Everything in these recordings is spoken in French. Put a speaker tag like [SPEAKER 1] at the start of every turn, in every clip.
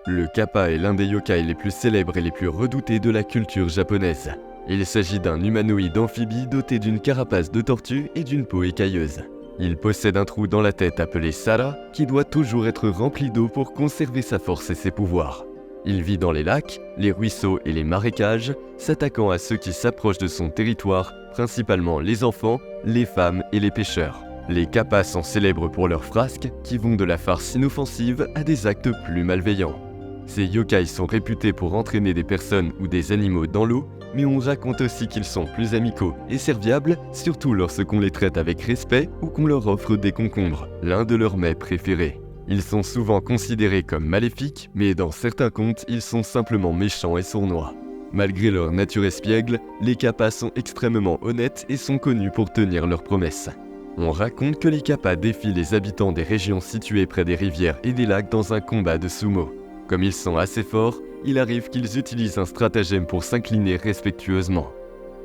[SPEAKER 1] Le kappa est l'un des yokai les plus célèbres et les plus redoutés de la culture japonaise. Il s'agit d'un humanoïde amphibie doté d'une carapace de tortue et d'une peau écailleuse. Il possède un trou dans la tête appelé Sara, qui doit toujours être rempli d'eau pour conserver sa force et ses pouvoirs. Il vit dans les lacs, les ruisseaux et les marécages, s'attaquant à ceux qui s'approchent de son territoire, principalement les enfants, les femmes et les pêcheurs. Les kappas sont célèbres pour leurs frasques, qui vont de la farce inoffensive à des actes plus malveillants. Ces yokai sont réputés pour entraîner des personnes ou des animaux dans l'eau, mais on raconte aussi qu'ils sont plus amicaux et serviables, surtout lorsqu'on les traite avec respect ou qu'on leur offre des concombres, l'un de leurs mets préférés. Ils sont souvent considérés comme maléfiques, mais dans certains contes, ils sont simplement méchants et sournois. Malgré leur nature espiègle, les kappas sont extrêmement honnêtes et sont connus pour tenir leurs promesses. On raconte que les kappas défient les habitants des régions situées près des rivières et des lacs dans un combat de sumo. Comme ils sont assez forts, il arrive qu'ils utilisent un stratagème pour s'incliner respectueusement.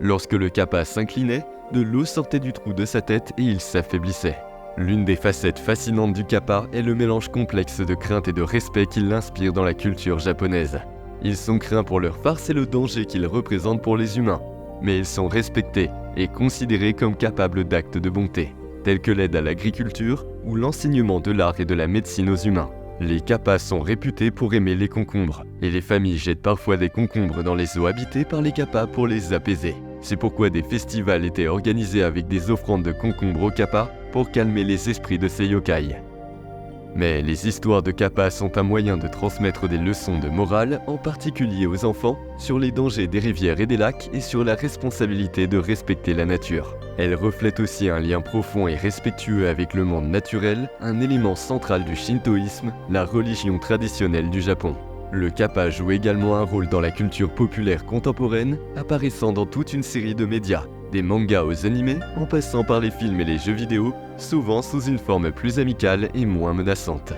[SPEAKER 1] Lorsque le kappa s'inclinait, de l'eau sortait du trou de sa tête et il s'affaiblissait. L'une des facettes fascinantes du kappa est le mélange complexe de crainte et de respect qu'il inspire dans la culture japonaise. Ils sont craints pour leur farce et le danger qu'ils représentent pour les humains, mais ils sont respectés et considérés comme capables d'actes de bonté, tels que l'aide à l'agriculture ou l'enseignement de l'art et de la médecine aux humains. Les kappas sont réputés pour aimer les concombres, et les familles jettent parfois des concombres dans les eaux habitées par les kappas pour les apaiser. C'est pourquoi des festivals étaient organisés avec des offrandes de concombres aux kappas pour calmer les esprits de ces yokai. Mais les histoires de kappas sont un moyen de transmettre des leçons de morale, en particulier aux enfants, sur les dangers des rivières et des lacs et sur la responsabilité de respecter la nature. Elles reflètent aussi un lien profond et respectueux avec le monde naturel, un élément central du shintoïsme, la religion traditionnelle du Japon. Le kappa joue également un rôle dans la culture populaire contemporaine, apparaissant dans toute une série de médias, des mangas aux animés, en passant par les films et les jeux vidéo, souvent sous une forme plus amicale et moins menaçante.